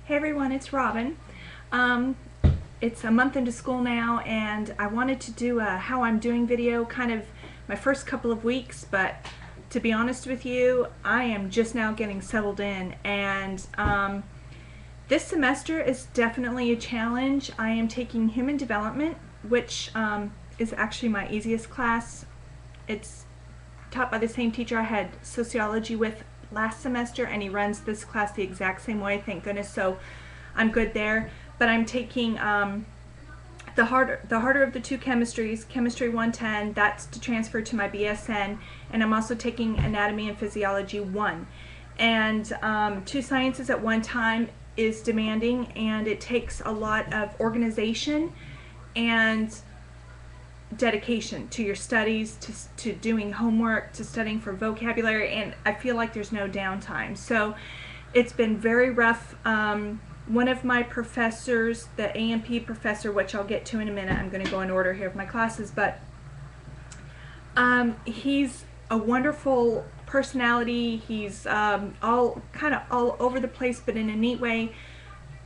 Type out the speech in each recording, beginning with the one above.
Hey everyone, it's Robin. It's a month into school now, and I wanted to do a how I'm doing video, kind of my first couple of weeks, but to be honest with you, I am just now getting settled in, and this semester is definitely a challenge. I am taking Human Development, which is actually my easiest class. It's taught by the same teacher I had Sociology with last semester, and he runs this class the exact same way, thank goodness, so I'm good there. But I'm taking the harder of the two chemistries, Chemistry 110, that's to transfer to my BSN, and I'm also taking Anatomy and Physiology 1. And two sciences at one time is demanding, and it takes a lot of organization and dedication to your studies, to doing homework, to studying for vocabulary, and I feel like there's no downtime. So it's been very rough. One of my professors, the A&P professor, which I'll get to in a minute, I'm going to go in order here of my classes, but he's a wonderful personality. He's kind of all over the place, but in a neat way.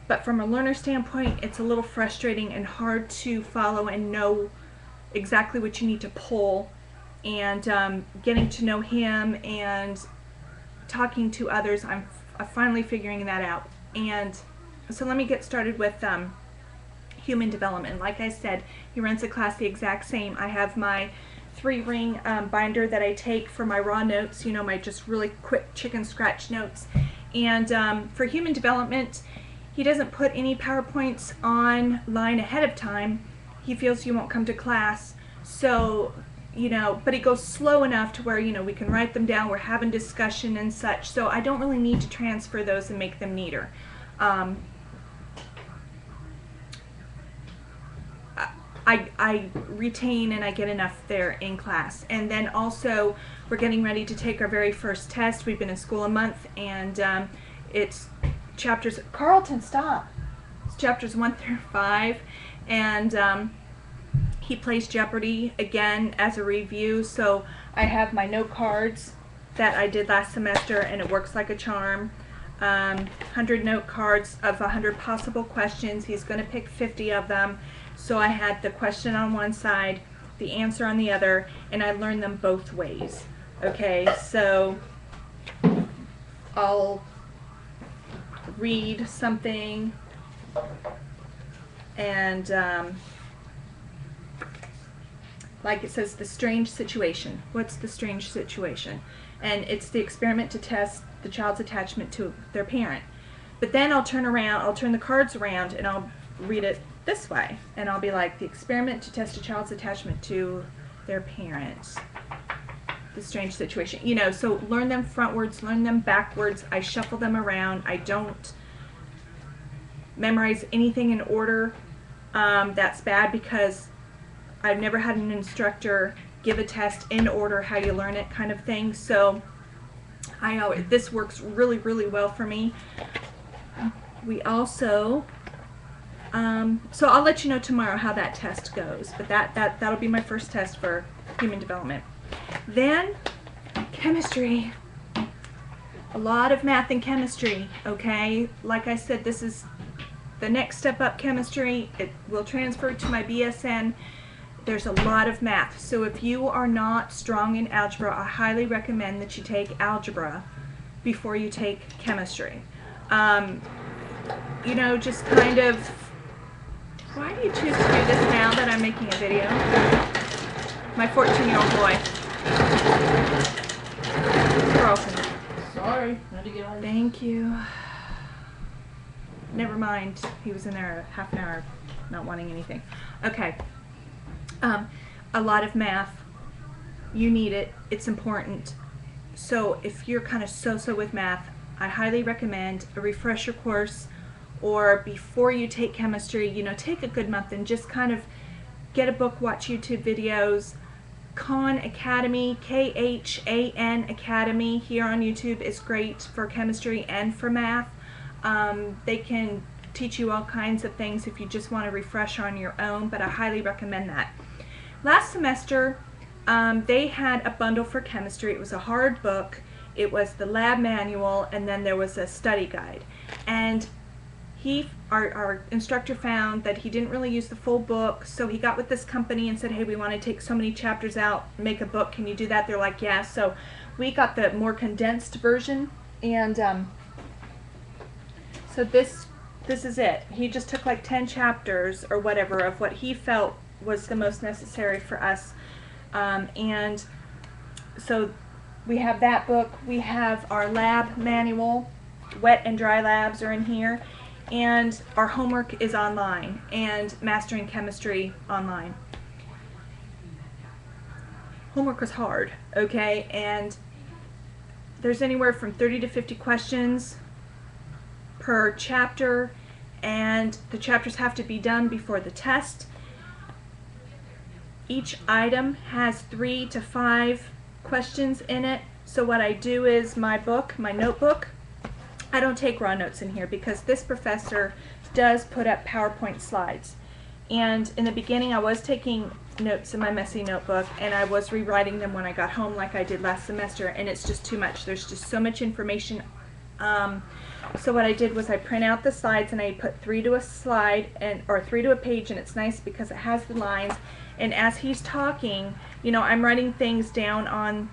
But from a learner standpoint, it's a little frustrating and hard to follow and know exactly what you need to pull, and getting to know him and talking to others, I'm finally figuring that out. And so let me get started with Human Development. Like I said, he runs the class the exact same. I have my 3-ring binder that I take for my raw notes, you know, my just really quick chicken scratch notes. And for Human Development, he doesn't put any PowerPoints online ahead of time. He feels you won't come to class, so, you know, but it goes slow enough to where, you know, we can write them down, we're having discussion and such, so I don't really need to transfer those and make them neater. I retain and I get enough there in class. And then also, we're getting ready to take our very first test. We've been in school a month, and it's chapters, Carlton, stop! It's chapters 1 through 5. And he plays Jeopardy again as a review, so I have my note cards that I did last semester, and it works like a charm. 100 note cards of 100 possible questions. He's going to pick 50 of them, so I had the question on one side, the answer on the other, and I learned them both ways. Okay, so I'll read something, and like it says, the strange situation. What's the strange situation? And it's the experiment to test the child's attachment to their parent. But then I'll turn the cards around, and I'll read it this way, and I'll be like, the experiment to test a child's attachment to their parents. The strange situation. You know, so learn them frontwards, learn them backwards. I shuffle them around. I don't memorize anything in order. That's bad, because I've never had an instructor give a test in order how you learn it, kind of thing. So this works really, really well for me. We also so I'll let you know tomorrow how that test goes, but that'll be my first test for Human Development. Then chemistry. A lot of math and chemistry, okay? Like I said, this is the next step up, chemistry. It will transfer to my BSN. There's a lot of math, so if you are not strong in algebra, I highly recommend that you take algebra before you take chemistry. You know, just kind of, why do you choose to do this now that I'm making a video? My 14-year-old boy. Carlton. Sorry, had to get on. Thank you. Never mind, he was in there half an hour not wanting anything. Okay. A lot of math. You need it. It's important. So if you're kind of so-so with math, I highly recommend a refresher course, or before you take chemistry, you know, take a good month and just kind of get a book, watch YouTube videos. Khan Academy, Khan Academy here on YouTube is great for chemistry and for math. They can teach you all kinds of things if you just want to refresh on your own, but I highly recommend that. Last semester, they had a bundle for chemistry. It was a hard book. It was the lab manual, and then there was a study guide. And our instructor found that he didn't really use the full book, so he got with this company and said, hey, we want to take so many chapters out, make a book, can you do that? They're like, yeah. So we got the more condensed version, and so this is it. He just took like 10 chapters or whatever of what he felt was the most necessary for us, and so we have that book. We have our lab manual. Wet and dry labs are in here, and our homework is online, and mastering chemistry online. Homework was hard, okay, and there's anywhere from 30 to 50 questions per chapter, and the chapters have to be done before the test. Each item has 3 to 5 questions in it. So what I do is my notebook, I don't take raw notes in here because this professor does put up PowerPoint slides. And in the beginning I was taking notes in my messy notebook, and I was rewriting them when I got home like I did last semester, and it's just too much. There's just so much information. So what I did was I print out the slides, and I put 3 to a slide, or 3 to a page, and it's nice because it has the lines. And as he's talking, you know, I'm writing things down on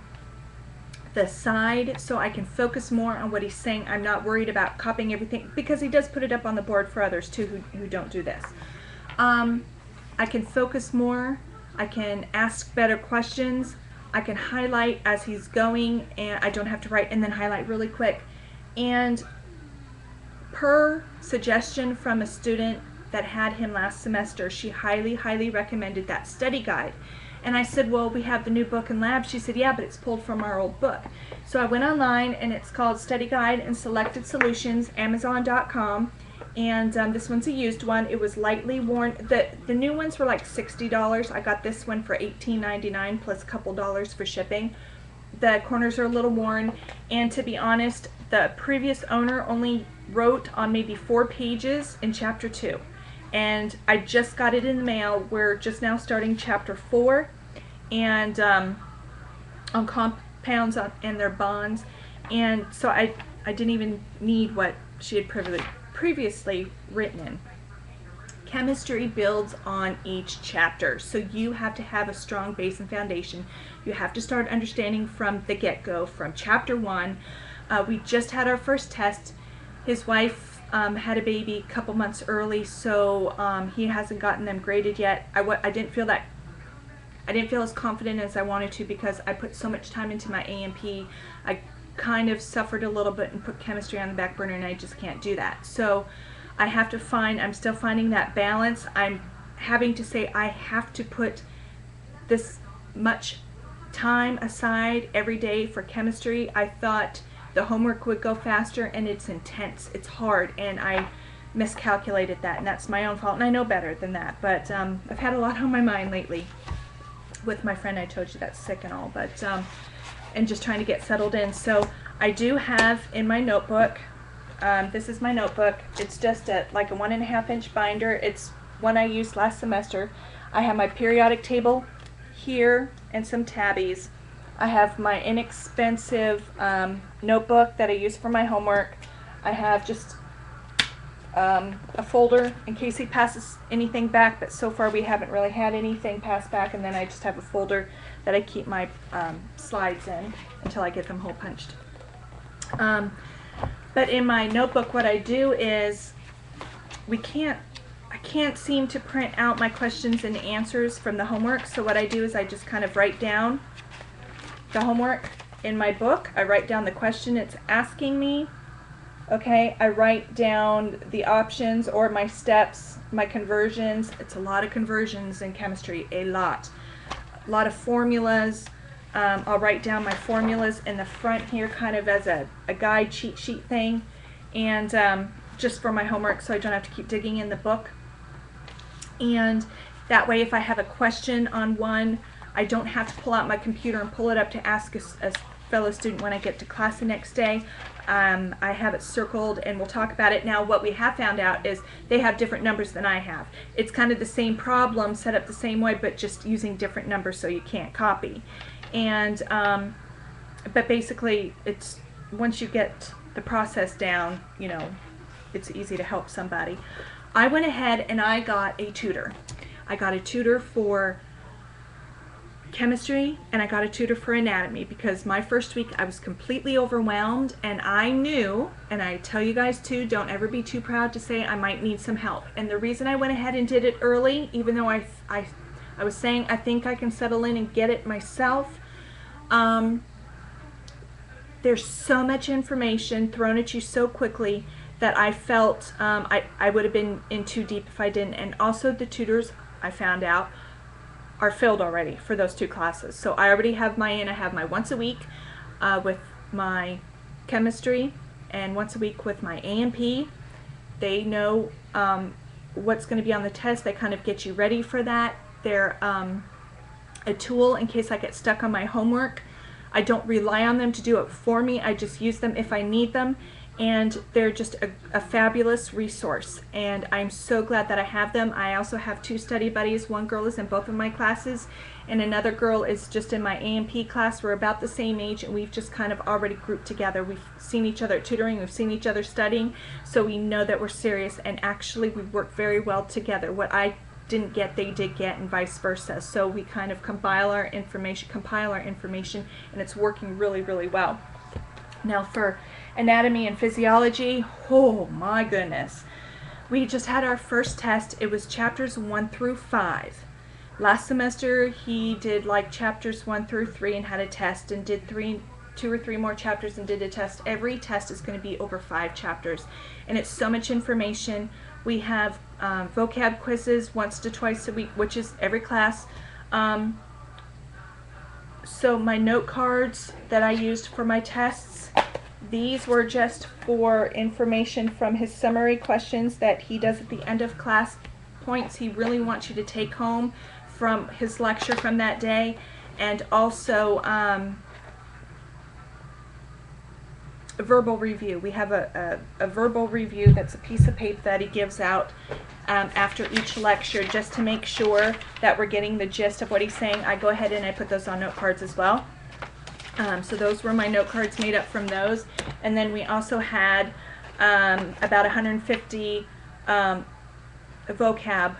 the side so I can focus more on what he's saying. I'm not worried about copying everything because he does put it up on the board for others too who don't do this. I can focus more. I can ask better questions. I can highlight as he's going, and I don't have to write and then highlight really quick. And per suggestion from a student that had him last semester, she highly recommended that study guide. And I said, well, we have the new book in lab. She said, yeah, but it's pulled from our old book. So I went online, and it's called Study Guide and Selected Solutions, Amazon.com. And this one's a used one. It was lightly worn. The new ones were like $60. I got this one for $18.99 plus a couple dollars for shipping. The corners are a little worn, and to be honest, the previous owner only wrote on maybe 4 pages in chapter 2. And I just got it in the mail. We're just now starting chapter 4, and on compounds and their bonds, and so I didn't even need what she had previously written in. Chemistry builds on each chapter, so you have to have a strong base and foundation. You have to start understanding from the get-go, from chapter 1. We just had our first test. His wife had a baby a couple months early, so he hasn't gotten them graded yet. I didn't feel as confident as I wanted to because I put so much time into my A&P. I kind of suffered a little bit and put chemistry on the back burner, and I just can't do that. So I have to I'm still finding that balance. I'm having to say I have to put this much time aside every day for chemistry. I thought the homework would go faster, and it's intense. It's hard, and I miscalculated that, and that's my own fault, and I know better than that. But I've had a lot on my mind lately with my friend I told you that's sick and all, but and just trying to get settled in. So I do have in my notebook, this is my notebook. It's just like a 1.5 inch binder. It's one I used last semester. I have my periodic table here and some tabbies. I have my inexpensive notebook that I use for my homework. I have just a folder in case he passes anything back, but so far we haven't really had anything pass back, and then I just have a folder that I keep my slides in until I get them hole punched. But in my notebook what I do is I can't seem to print out my questions and answers from the homework, so what I do is I just kind of write down the homework in my book. I write down the question it's asking me. Okay, I write down the options or my steps, my conversions. It's a lot of conversions in chemistry, a lot of formulas. I'll write down my formulas in the front here kind of as a guide cheat sheet thing, and just for my homework so I don't have to keep digging in the book. And that way if I have a question on one, I don't have to pull out my computer and pull it up to ask a fellow student when I get to class the next day. I have it circled, and we'll talk about it. Now what we have found out is they have different numbers than I have. It's kind of the same problem set up the same way, but just using different numbers so you can't copy. And but basically it's once you get the process down, you know, it's easy to help somebody. I went ahead and I got a tutor. I got a tutor for chemistry and I got a tutor for anatomy because my first week I was completely overwhelmed, and I knew, and I tell you guys too, don't ever be too proud to say I might need some help. And the reason I went ahead and did it early, even though I was saying I think I can settle in and get it myself, there's so much information thrown at you so quickly that I felt I would have been in too deep if I didn't. And also the tutors, I found out, are filled already for those 2 classes. So I already have I have my once a week with my chemistry and once a week with my A&P. They know what's going to be on the test. They kind of get you ready for that. They're a tool in case I get stuck on my homework. I don't rely on them to do it for me. I just use them if I need them. And they're just a fabulous resource, and I'm so glad that I have them. I also have 2 study buddies. One girl is in both of my classes, and another girl is just in my A&P class. We're about the same age, and we've just kind of already grouped together. We've seen each other at tutoring, we've seen each other studying, so we know that we're serious, and actually we work very well together. What I didn't get, they did get, and vice versa. So we kind of compile our information, and it's working really, really well. Now for anatomy and physiology, oh my goodness. We just had our first test. It was chapters 1 through 5. Last semester he did like chapters 1 through 3 and had a test, and did 2 or 3 more chapters and did a test. Every test is going to be over 5 chapters, and it's so much information. We have vocab quizzes once to twice a week, which is every class. So my note cards that I used for my tests, these were just for information from his summary questions that he does at the end of class, points he really wants you to take home from his lecture from that day, and also a verbal review. We have a verbal review that's a piece of paper that he gives out after each lecture, just to make sure that we're getting the gist of what he's saying. I go ahead and I put those on note cards as well. So those were my note cards made up from those. And then we also had about 150 vocab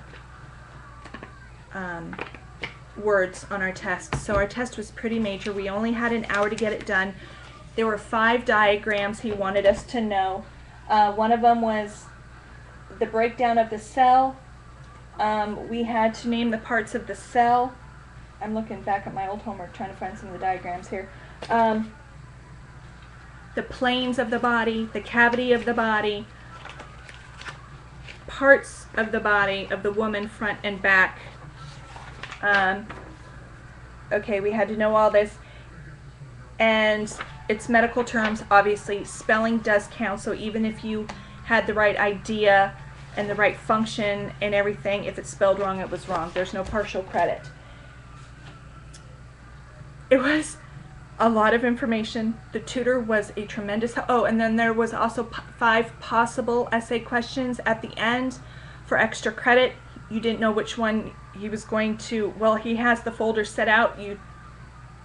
words on our test. So our test was pretty major. We only had an hour to get it done. There were 5 diagrams he wanted us to know. One of them was the breakdown of the cell. We had to name the parts of the cell. I'm looking back at my old homework trying to find some of the diagrams here. The planes of the body, the cavity of the body, parts of the body of the woman, front and back. Okay, we had to know all this. And it's medical terms, obviously. Spelling does count, so even if you had the right idea and the right function and everything, if it's spelled wrong, it was wrong. There's no partial credit. It was a lot of information. The tutor was a tremendous help. Oh, and then there was also 5 possible essay questions at the end for extra credit. You didn't know which one he was going to, well, he has the folder set out. You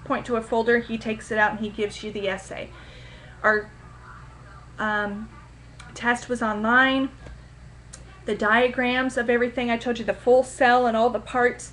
point to a folder, he takes it out, and he gives you the essay. Our test was online. The diagrams of everything, I told you the full cell and all the parts.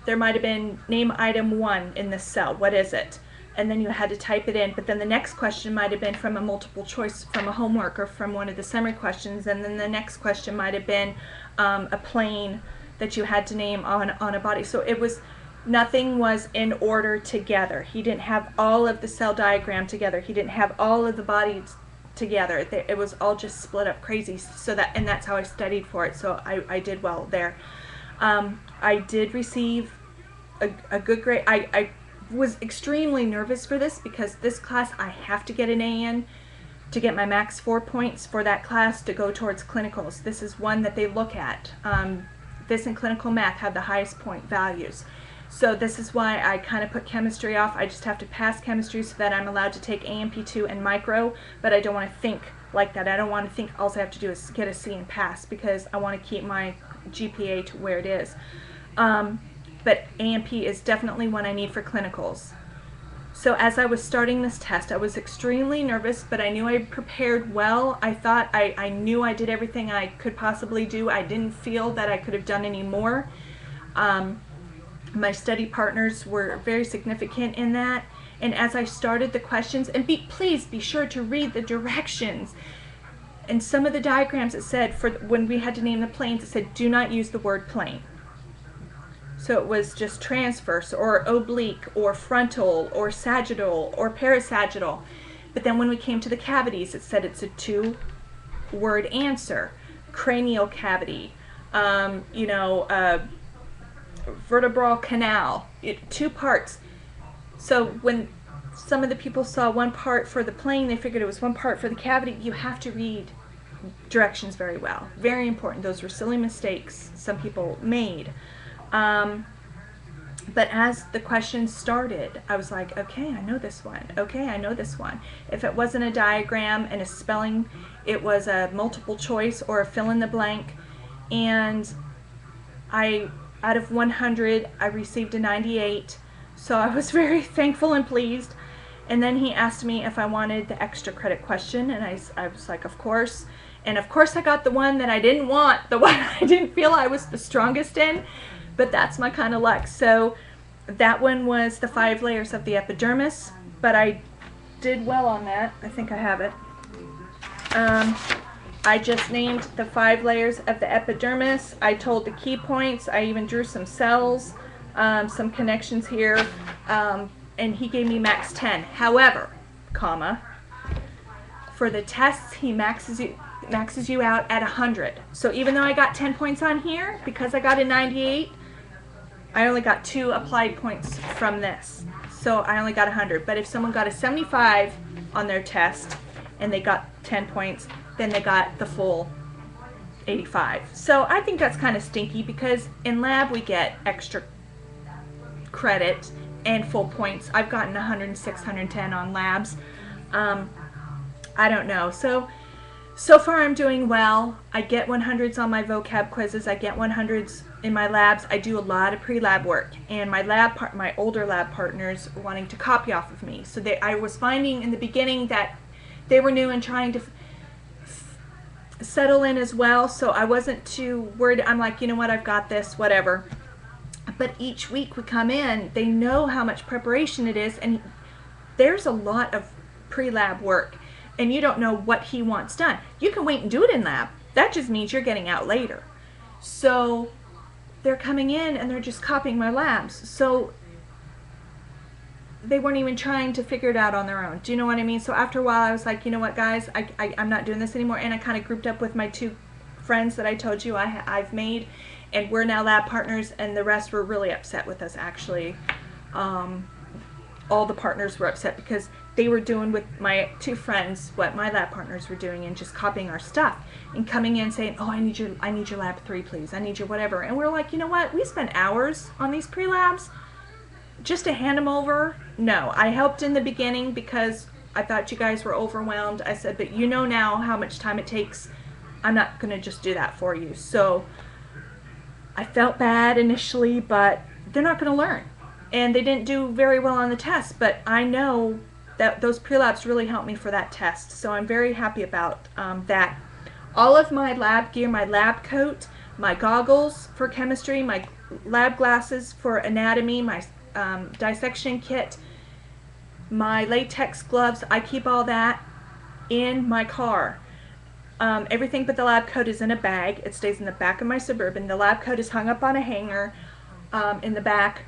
There might have been name item 1 in this cell. What is it? And then you had to type it in. But then the next question might have been from a multiple choice, from a homework, or from one of the summary questions. And then the next question might have been a plane that you had to name on a body. So it was, nothing was in order together. He didn't have all of the cell diagram together. He didn't have all of the bodies together. It was all just split up crazy. So that, and that's how I studied for it. So I did well there. I did receive a good grade. I was extremely nervous for this because this class I have to get an A in to get my max 4 points for that class to go towards clinicals. This is one that they look at. This and clinical math have the highest point values. So this is why I kind of put chemistry off. I just have to pass chemistry so that I'm allowed to take A&P2 and micro, but I don't want to think like that. I don't want to think all I have to do is get a C and pass, because I want to keep my GPA to where it is. But A&P is definitely one I need for clinicals. So as I was starting this test, I was extremely nervous, but I knew I prepared well. I thought I knew I did everything I could possibly do. I didn't feel that I could have done any more. My study partners were very significant in that. And as I started the questions, and please be sure to read the directions. And some of the diagrams, it said, for when we had to name the planes, it said, do not use the word plane. So it was just transverse or oblique or frontal or sagittal or parasagittal. But then when we came to the cavities, it said it's a 2-word answer. Cranial cavity, vertebral canal, 2 parts. So when some of the people saw 1 part for the plane, they figured it was 1 part for the cavity. You have to read directions very well. Very important. Those were silly mistakes some people made. But as the questions started, I was like, okay, I know this one. Okay, I know this one. If it wasn't a diagram and a spelling, it was a multiple choice or a fill in the blank. And out of 100, I received a 98. So I was very thankful and pleased. And then he asked me if I wanted the extra credit question, and I was like, of course. And of course I got the one that I didn't want, the one I didn't feel I was the strongest in, but that's my kind of luck. So that one was the 5 layers of the epidermis, but I did well on that. I think I have it. I just named the 5 layers of the epidermis. I told the key points. I even drew some cells, some connections here, and he gave me max 10. However, for the tests, he maxes you out at 100. So even though I got 10 points on here, because I got a 98, I only got 2 applied points from this. So I only got 100. But if someone got a 75 on their test and they got 10 points, then they got the full 85. So I think that's kind of stinky, because in lab we get extra credit and full points. I've gotten 106, 110 on labs. I don't know. So far I'm doing well. I get 100s on my vocab quizzes. I get 100s in my labs. I do a lot of pre-lab work, and my older lab partners were wanting to copy off of me. So I was finding in the beginning that they were new and trying to settle in as well. So I wasn't too worried. I'm like, you know what, I've got this, whatever. But each week we come in, they know how much preparation it is, and there's a lot of pre-lab work, and you don't know what he wants done. You can wait and do it in lab. That just means you're getting out later. So they're coming in and they're just copying my labs. So they weren't even trying to figure it out on their own. Do you know what I mean? So after a while I was like, you know what, guys, I'm not doing this anymore. And I kind of grouped up with my 2 friends that I told you I've made, and we're now lab partners, and the rest were really upset with us, actually. All the partners were upset because they were doing with my 2 friends what my lab partners were doing, and just copying our stuff and coming in saying, oh, I need your lab 3, please. I need your whatever. And we're like, you know what? We spent hours on these pre-labs just to hand them over. No, I helped in the beginning because I thought you guys were overwhelmed. I said, but you know now how much time it takes. I'm not going to just do that for you. So I felt bad initially, but they're not going to learn. And they didn't do very well on the test, but I know that those pre-labs really helped me for that test. So I'm very happy about that. All of my lab gear, my lab coat, my goggles for chemistry, my lab glasses for anatomy, my dissection kit, my latex gloves, I keep all that in my car. Everything but the lab coat is in a bag. It stays in the back of my Suburban. The lab coat is hung up on a hanger in the back,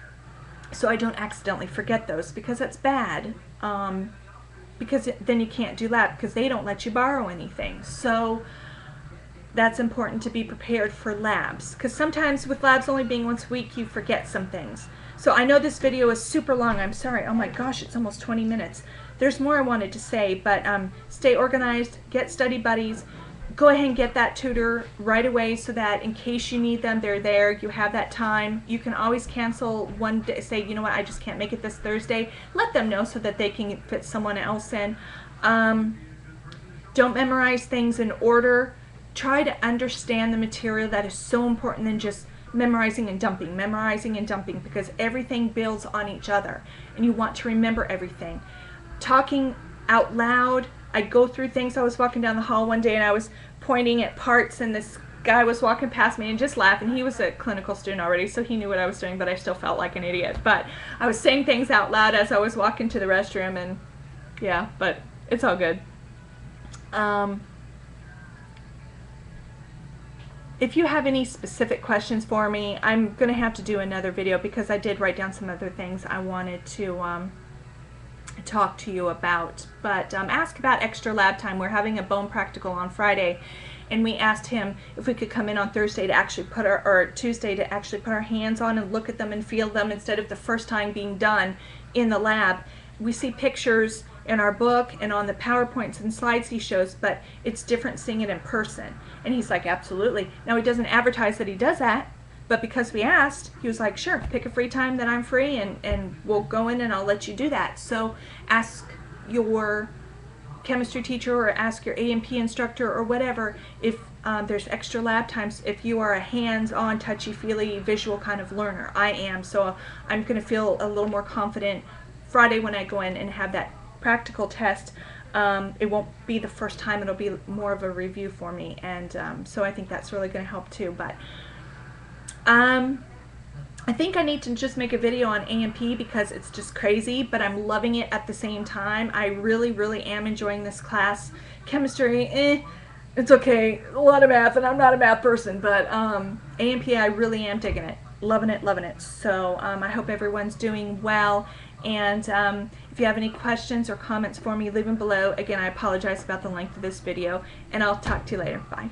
so I don't accidentally forget those, because that's bad. Because then you can't do lab, because they don't let you borrow anything. So that's important to be prepared for labs, because sometimes with labs only being once a week, you forget some things. So I know this video is super long. I'm sorry. Oh my gosh, it's almost 20 minutes. There's more I wanted to say, but stay organized, get study buddies, go ahead and get that tutor right away, so that in case you need them, they're there. You have that time. You can always cancel one day, say, you know what, I just can't make it this Thursday. Let them know so that they can fit someone else in. Don't memorize things in order. Try to understand the material. That is so important than just memorizing and dumping, because everything builds on each other and you want to remember everything. Talking out loud, I go through things. I was walking down the hall one day and I was pointing at parts, and this guy was walking past me and just laughing. He was a clinical student already, so he knew what I was doing, but I still felt like an idiot. But I was saying things out loud as I was walking to the restroom, and yeah, but it's all good. If you have any specific questions for me, I'm going to have to do another video because I did write down some other things I wanted to talk to you about. But ask about extra lab time. We're having a bone practical on Friday, and we asked him if we could come in on Thursday to actually put our, or Tuesday to actually put our hands on and look at them and feel them instead of the first time being done in the lab. We see pictures in our book and on the PowerPoints and slides he shows, but it's different seeing it in person. And he's like, absolutely. Now, he doesn't advertise that he does that, but because we asked, he was like, sure, pick a free time that I'm free, and we'll go in and I'll let you do that. So ask your chemistry teacher or ask your A&P instructor or whatever if there's extra lab times, if you are a hands-on, touchy-feely, visual kind of learner. I am, so I'm going to feel a little more confident Friday when I go in and have that practical test. It won't be the first time, it'll be more of a review for me, and so I think that's really going to help too. But I think I need to just make a video on A&P because it's just crazy, but I'm loving it at the same time. I really, really am enjoying this class. Chemistry, it's okay. A lot of math, and I'm not a math person, but A&P, I really am digging it. Loving it, loving it. So I hope everyone's doing well. And if you have any questions or comments for me, leave them below. Again, I apologize about the length of this video, and I'll talk to you later. Bye.